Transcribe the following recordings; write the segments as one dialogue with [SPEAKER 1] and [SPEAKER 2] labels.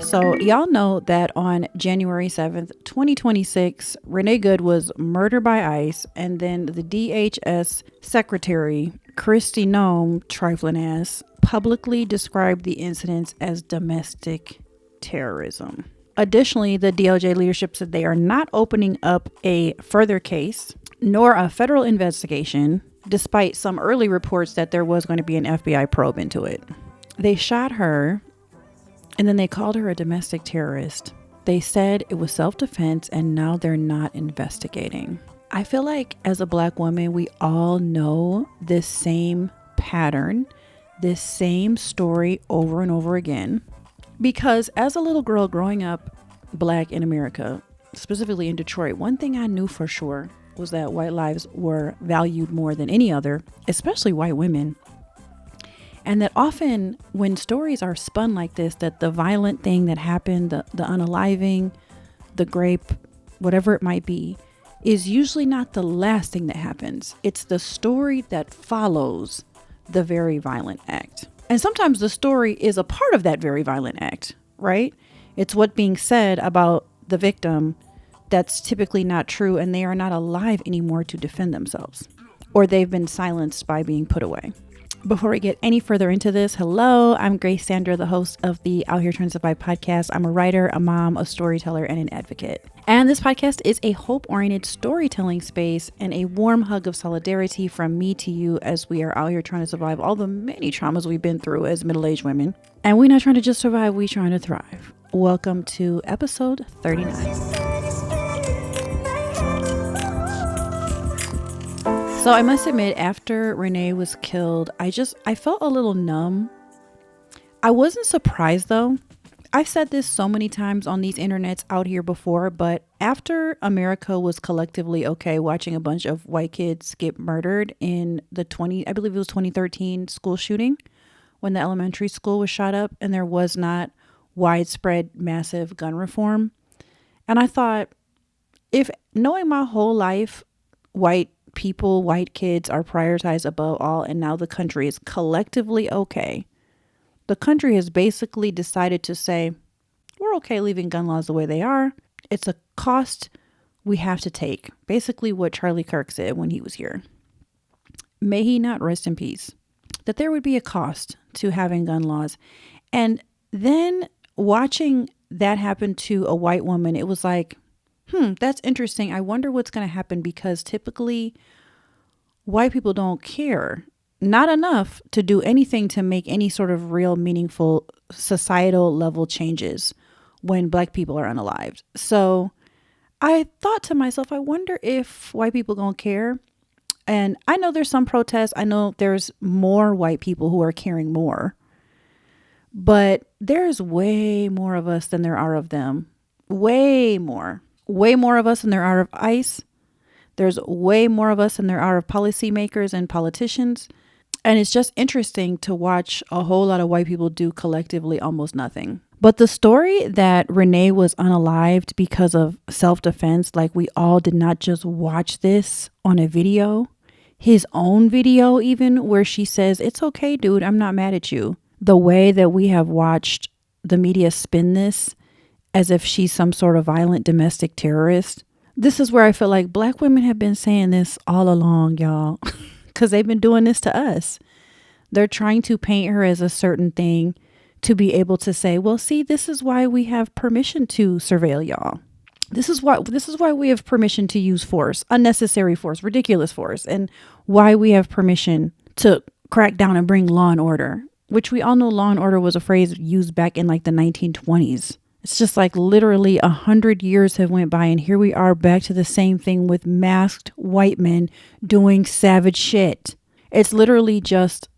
[SPEAKER 1] So, y'all know that on January 7th, 2026, Renee Good was murdered by ICE, and then the DHS secretary, Christy Nome, trifling ass, publicly described the incidents as domestic terrorism. Additionally, the DOJ leadership said they are not opening up a further case nor a federal investigation, despite some early reports that there was going to be an FBI probe into it. They shot her, and then they called her a domestic terrorist. They said it was self-defense, and now they're not investigating. I feel like as a Black woman, we all know this same pattern, this same story over and over again. Because as a little girl growing up Black in America, specifically in Detroit, one thing I knew for sure was that white lives were valued more than any other, especially white women. And that often when stories are spun like this, that the violent thing that happened, the unaliving, the grape, whatever it might be, is usually not the last thing that happens. It's the story that follows the very violent act. And sometimes the story is a part of that very violent act, right? It's what being said about the victim that's typically not true, and they are not alive anymore to defend themselves, or they've been silenced by being put away. Before we get any further into this, hello, I'm Grace Sandra, the host of the Out Here Trying to Survive podcast. I'm a writer, a mom, a storyteller, and an advocate. And this podcast is a hope-oriented storytelling space and a warm hug of solidarity from me to you as we are out here trying to survive all the many traumas we've been through as middle-aged women. And we're not trying to just survive, we're trying to thrive. Welcome to episode 39. So I must admit, after Renee was killed, I felt a little numb. I wasn't surprised though. I've said this so many times on these internets out here before, but after America was collectively okay watching a bunch of white kids get murdered in the 2013 school shooting, when the elementary school was shot up and there was not widespread massive gun reform. And I thought, if knowing my whole life, white kids are prioritized above all, and now the country is collectively okay. The country has basically decided to say, we're okay leaving gun laws the way they are. It's a cost we have to take. Basically what Charlie Kirk said when he was here. May he not rest in peace. That there would be a cost to having gun laws. And then watching that happen to a white woman, it was like, that's interesting. I wonder what's going to happen, because typically white people don't care, not enough to do anything to make any sort of real meaningful societal level changes when Black people are unalived. So I thought to myself, I wonder if white people gonna care. And I know there's some protests. I know there's more white people who are caring more, but there's way more of us than there are of them. Way more of us than there are of ICE. There's way more of us than there are of policymakers and politicians. And it's just interesting to watch a whole lot of white people do collectively almost nothing. But the story that Renee was unalived because of self-defense, like we all did not just watch this on a video, his own video even, where she says, it's okay, dude, I'm not mad at you. The way that we have watched the media spin this as if she's some sort of violent domestic terrorist. This is where I feel like Black women have been saying this all along, y'all, because they've been doing this to us. They're trying to paint her as a certain thing to be able to say, well, see, this is why we have permission to surveil y'all. This is why we have permission to use force, unnecessary force, ridiculous force, and why we have permission to crack down and bring law and order, which we all know law and order was a phrase used back in like the 1920s. It's just like literally 100 years have went by, and here we are back to the same thing with masked white men doing savage shit. It's literally just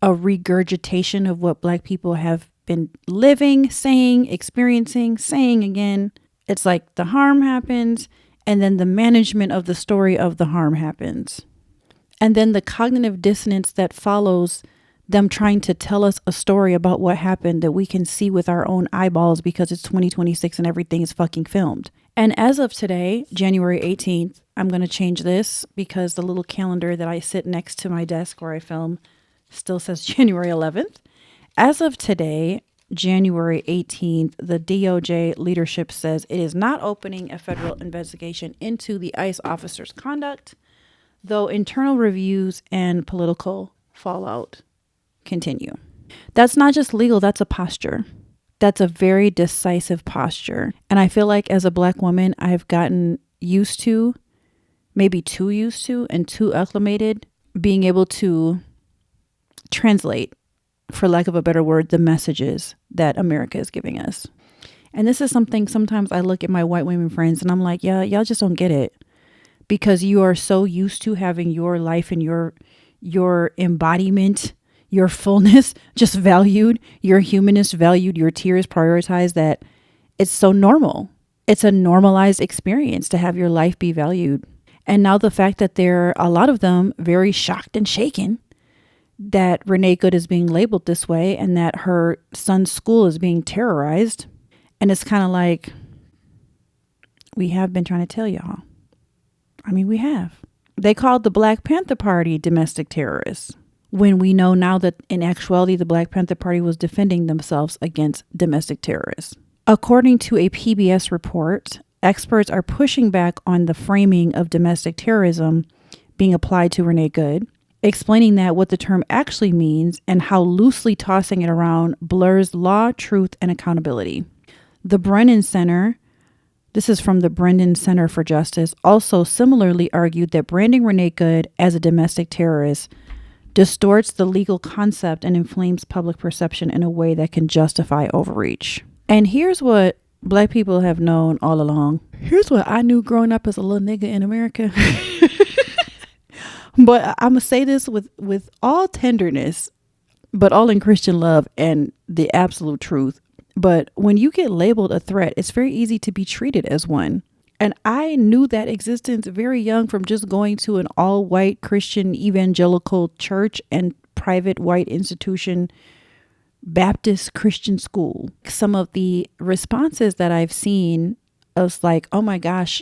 [SPEAKER 1] a regurgitation of what Black people have been living, saying, experiencing, saying again. It's like the harm happens, and then the management of the story of the harm happens. And then the cognitive dissonance that follows them trying to tell us a story about what happened that we can see with our own eyeballs because it's 2026 and everything is fucking filmed. And as of today, January 18th, I'm going to change this because the little calendar that I sit next to my desk where I film Still says January 11th. As of today, January 18th, the DOJ leadership says it is not opening a federal investigation into the ICE officer's conduct, though internal reviews and political fallout continue. That's not just legal, that's a posture. That's a very decisive posture. And I feel like as a Black woman, I've gotten used to, maybe too used to, and too acclimated being able to translate, for lack of a better word, the messages that America is giving us. And this is something sometimes I look at my white women friends and I'm like, yeah, y'all just don't get it, because you are so used to having your life and your embodiment, your fullness just valued, your humanness valued, your tears prioritized, that it's so normal. It's a normalized experience to have your life be valued. And now the fact that they're, a lot of them, very shocked and shaken that Renee Good is being labeled this way and that her son's school is being terrorized. And it's kind of like, we have been trying to tell y'all. I mean, we have. They called the Black Panther Party domestic terrorists, when we know now that in actuality, the Black Panther Party was defending themselves against domestic terrorists. According to a PBS report, experts are pushing back on the framing of domestic terrorism being applied to Renee Good, explaining that what the term actually means and how loosely tossing it around blurs law, truth, and accountability. The Brennan Center, this is from the Brennan Center for Justice, also similarly argued that branding Renee Good as a domestic terrorist distorts the legal concept and inflames public perception in a way that can justify overreach. And here's what Black people have known all along. Here's what I knew growing up as a little nigga in America. But I'm going to say this with all tenderness, but all in Christian love and the absolute truth. But when you get labeled a threat, it's very easy to be treated as one. And I knew that existence very young from just going to an all-white Christian evangelical church and private white institution, Baptist Christian school. Some of the responses that I've seen was like, oh my gosh,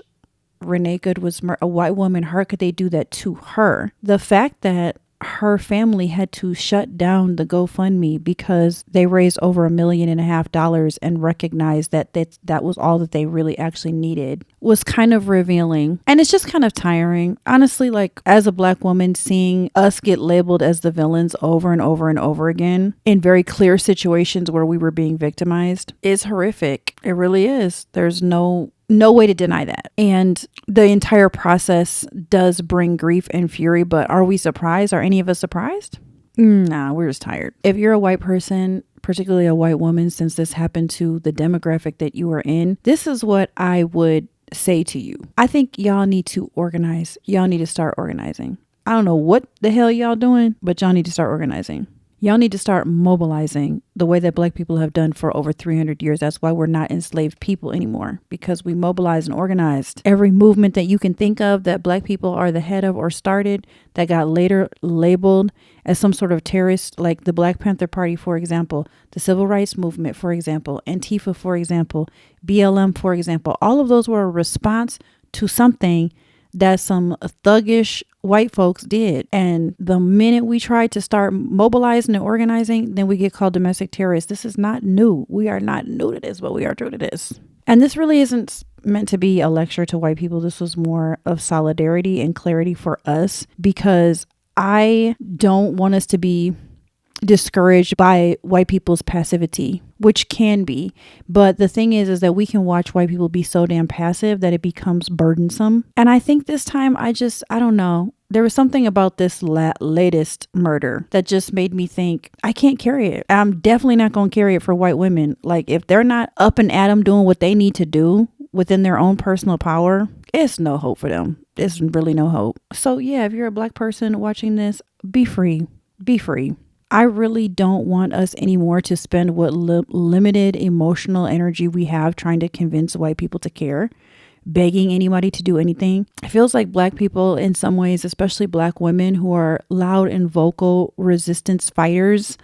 [SPEAKER 1] Renee Good was a white woman. How could they do that to her? The fact that her family had to shut down the GoFundMe because they raised over $1.5 million and recognized that that was all that they really actually needed was kind of revealing. And it's just kind of tiring. Honestly, like as a Black woman, seeing us get labeled as the villains over and over and over again in very clear situations where we were being victimized is horrific. It really is. There's no way to deny that. And the entire process does bring grief and fury, but are we surprised? Are any of us surprised? Nah, we're just tired. If you're a white person, particularly a white woman, since this happened to the demographic that you are in, this is what I would say to you. I think y'all need to organize. Y'all need to start organizing. I don't know what the hell y'all doing, but y'all need to start organizing. Y'all need to start mobilizing the way that Black people have done for over 300 years. That's why we're not enslaved people anymore, because we mobilized and organized. Every movement that you can think of that Black people are the head of or started that got later labeled as some sort of terrorist, like the Black Panther Party, for example, the Civil Rights Movement, for example, Antifa, for example, BLM, for example, all of those were a response to something that some thuggish white folks did. And the minute we try to start mobilizing and organizing, then we get called domestic terrorists. This is not new. We are not new to this, but we are true to this. And this really isn't meant to be a lecture to white people. This was more of solidarity and clarity for us, because I don't want us to be discouraged by white people's passivity, which can be. But the thing is that we can watch white people be so damn passive that it becomes burdensome. And I think this time I don't know. There was something about this latest murder that just made me think, I can't carry it. I'm definitely not going to carry it for white women. Like, if they're not up and at 'em doing what they need to do within their own personal power, it's no hope for them. It's really no hope. So yeah, if you're a Black person watching this, be free. Be free. I really don't want us anymore to spend what limited emotional energy we have trying to convince white people to care, begging anybody to do anything. It feels like Black people in some ways, especially Black women who are loud and vocal resistance fighters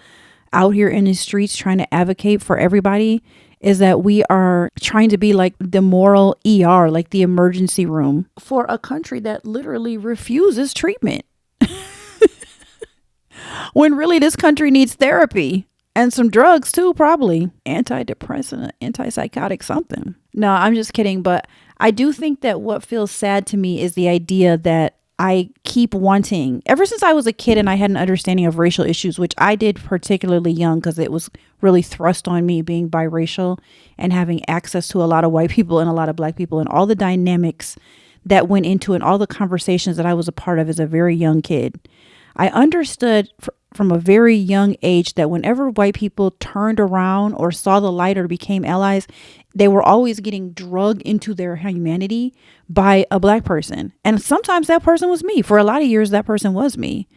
[SPEAKER 1] out here in the streets trying to advocate for everybody, is that we are trying to be like the moral ER, like the emergency room for a country that literally refuses treatment. when really this country needs therapy and some drugs too, probably antidepressant, antipsychotic, something. No, I'm just kidding. But I do think that what feels sad to me is the idea that I keep wanting, ever since I was a kid and I had an understanding of racial issues, which I did particularly young because it was really thrust on me being biracial and having access to a lot of white people and a lot of black people and all the dynamics that went into it and all the conversations that I was a part of as a very young kid. I understood from a very young age that whenever white people turned around or saw the light or became allies, they were always getting drugged into their humanity by a black person. And sometimes that person was me. For a lot of years, that person was me.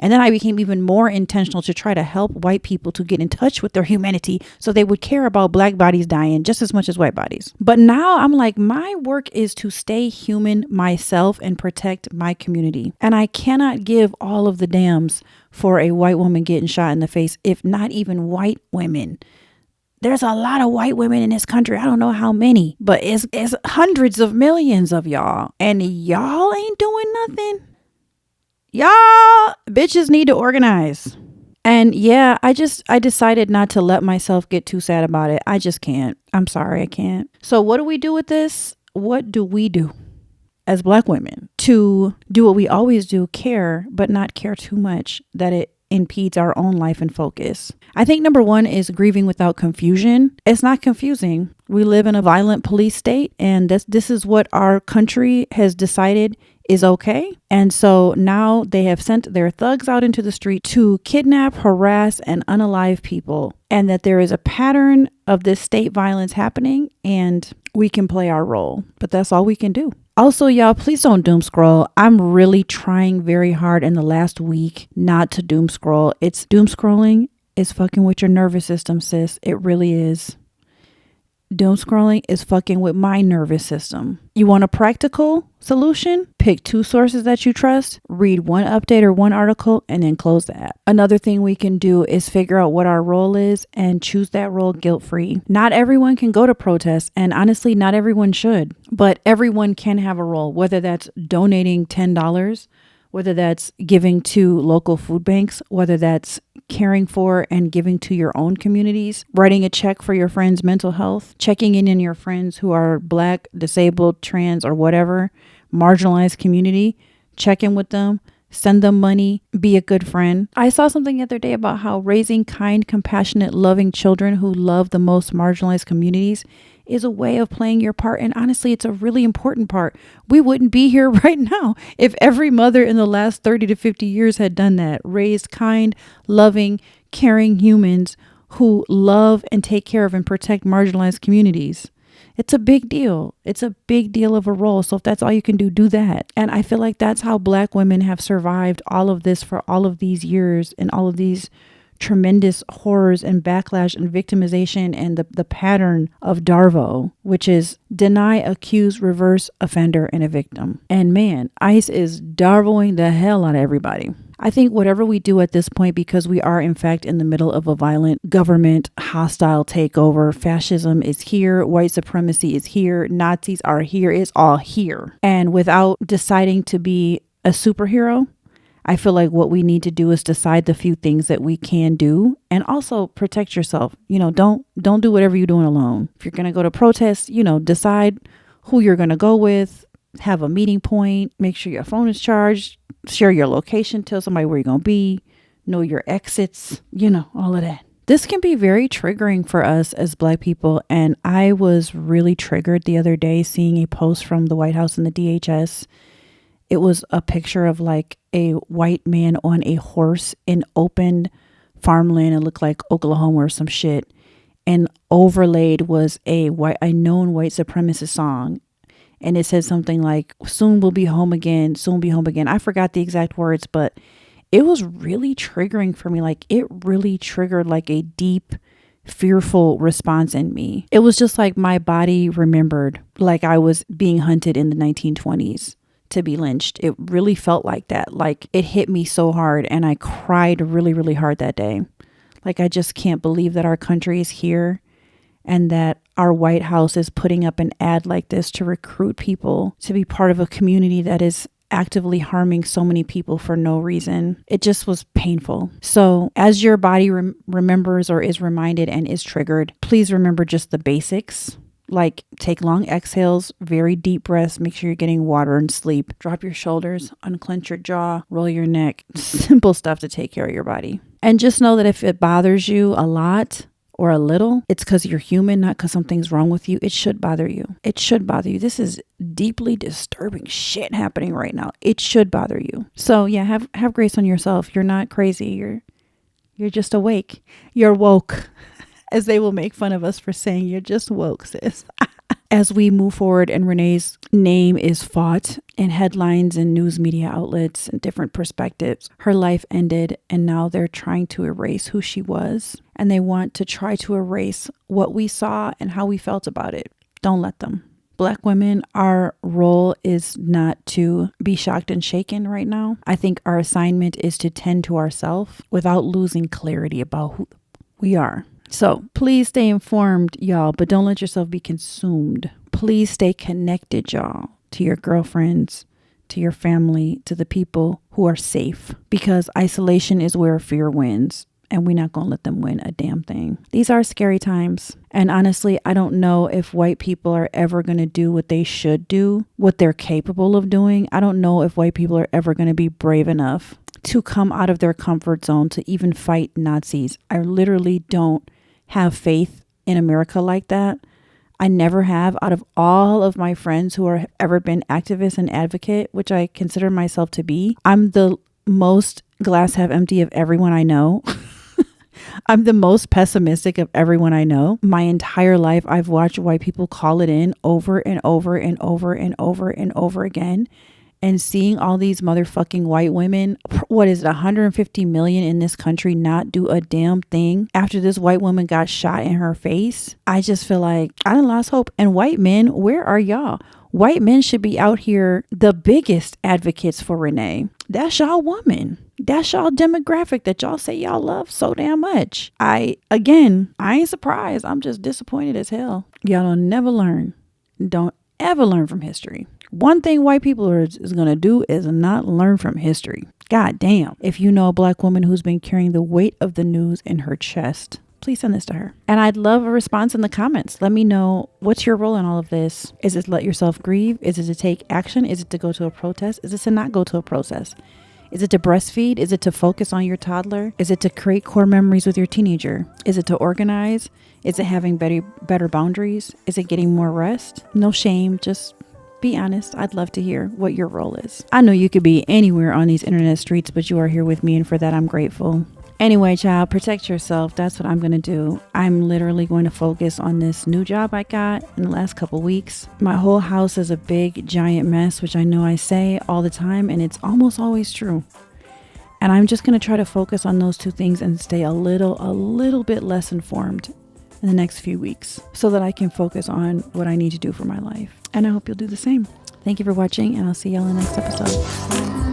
[SPEAKER 1] And then I became even more intentional to try to help white people to get in touch with their humanity so they would care about black bodies dying just as much as white bodies. But now I'm like, my work is to stay human myself and protect my community. And I cannot give all of the damns for a white woman getting shot in the face, if not even white women. There's a lot of white women in this country. I don't know how many, but it's hundreds of millions of y'all. And y'all ain't doing nothing. Y'all bitches need to organize. And yeah, I decided not to let myself get too sad about it. I just can't. I'm sorry, I can't. So what do we do with this? What do we do as black women to do what we always do, care, but not care too much that it impedes our own life and focus? I think number one is grieving without confusion. It's not confusing. We live in a violent police state, and this is what our country has decided is okay. And so now they have sent their thugs out into the street to kidnap, harass, and unalive people, and that there is a pattern of this state violence happening, and we can play our role, but that's all we can do. Also, y'all, please don't doom scroll. I'm really trying very hard in the last week not to doom scroll. Doom scrolling is fucking with your nervous system, sis. It really is. Doom scrolling is fucking with my nervous system. You want a practical solution? Pick 2 sources that you trust, read one update or one article, and then close the app. Another thing we can do is figure out what our role is and choose that role guilt-free. Not everyone can go to protests, and honestly, not everyone should, but everyone can have a role, whether that's donating $10, whether that's giving to local food banks, whether that's caring for and giving to your own communities, writing a check for your friends' mental health, checking in on your friends who are black, disabled, trans, or whatever, marginalized community, check in with them, send them money, be a good friend. I saw something the other day about how raising kind, compassionate, loving children who love the most marginalized communities is a way of playing your part. And honestly, it's a really important part. We wouldn't be here right now if every mother in the last 30 to 50 years had done that. Raised kind, loving, caring humans who love and take care of and protect marginalized communities. It's a big deal. It's a big deal of a role. So if that's all you can do, do that. And I feel like that's how black women have survived all of this for all of these years and all of these tremendous horrors and backlash and victimization and the pattern of DARVO, which is deny, accuse, reverse, offender, and a victim. And man, ICE is DARVOing the hell out of everybody. I think whatever we do at this point, because we are in fact in the middle of a violent government hostile takeover, fascism is here, white supremacy is here, Nazis are here, it's all here. And without deciding to be a superhero, I feel like what we need to do is decide the few things that we can do and also protect yourself. You know, don't do whatever you're doing alone. If you're going to go to protests, decide who you're going to go with, have a meeting point, make sure your phone is charged, share your location, tell somebody where you're going to be, know your exits, all of that. This can be very triggering for us as black people. And I was really triggered the other day seeing a post from the White House and the DHS. It was a picture of like a white man on a horse in open farmland. It looked like Oklahoma or some shit. And overlaid was a known white supremacist song. And it said something like, soon we'll be home again, soon be home again. I forgot the exact words, but it was really triggering for me. Like it really triggered like a deep, fearful response in me. It was just like my body remembered like I was being hunted in the 1920s. To be lynched. It really felt like that. Like it hit me so hard and I cried really, really hard that day. Like I just can't believe that our country is here and that our White House is putting up an ad like this to recruit people to be part of a community that is actively harming so many people for no reason. It just was painful. So as your body remembers or is reminded and is triggered, please remember just the basics. Like take long exhales, very deep breaths, make sure you're getting water and sleep. Drop your shoulders, unclench your jaw, roll your neck. Simple stuff to take care of your body. And just know that if it bothers you a lot or a little, it's because you're human, not because something's wrong with you. It should bother you. It should bother you. This is deeply disturbing shit happening right now. It should bother you. So yeah, have grace on yourself. You're not crazy. You're just awake. You're woke. As they will make fun of us for saying you're just woke, sis. As we move forward and Renee's name is fought in headlines and news media outlets and different perspectives, her life ended and now they're trying to erase who she was. And they want to try to erase what we saw and how we felt about it. Don't let them. Black women, our role is not to be shocked and shaken right now. I think our assignment is to tend to ourselves without losing clarity about who we are. So please stay informed, y'all, but don't let yourself be consumed. Please stay connected, y'all, to your girlfriends, to your family, to the people who are safe, because isolation is where fear wins. And we're not going to let them win a damn thing. These are scary times. And honestly, I don't know if white people are ever going to do what they should do, what they're capable of doing. I don't know if white people are ever going to be brave enough to come out of their comfort zone to even fight Nazis. I literally don't have faith in America like that. I never have. Out of all of my friends who have ever been activists and advocate, which I consider myself to be, I'm the most glass half empty of everyone I know. I'm the most pessimistic of everyone I know. My entire life, I've watched white people call it in over and over and over and over and over again. And seeing all these motherfucking white women, what is it, 150 million in this country, not do a damn thing after this white woman got shot in her face. I just feel like I done lost hope. And white men, where are y'all? White men should be out here the biggest advocates for Renee. That's y'all woman. That's y'all demographic that y'all say y'all love so damn much. I ain't surprised. I'm just disappointed as hell. Y'all don't never learn. Don't ever learn from history. One thing white people is going to do is not learn from history. God damn. If you know a black woman who's been carrying the weight of the news in her chest, please send this to her. And I'd love a response in the comments. Let me know, what's your role in all of this? Is it to let yourself grieve? Is it to take action? Is it to go to a protest? Is it to not go to a protest? Is it to breastfeed? Is it to focus on your toddler? Is it to create core memories with your teenager? Is it to organize? Is it having better boundaries? Is it getting more rest? No shame, just be honest. I'd love to hear what your role is. I know you could be anywhere on these internet streets, but you are here with me, and for that I'm grateful. Anyway, child, protect yourself. That's what I'm going to do. I'm literally going to focus on this new job I got in the last couple weeks. My whole house is a big, giant mess, which I know I say all the time, and it's almost always true. And I'm just going to try to focus on those two things and stay a little bit less informed in the next few weeks so that I can focus on what I need to do for my life. And I hope you'll do the same. Thank you for watching, and I'll see y'all in the next episode. Bye.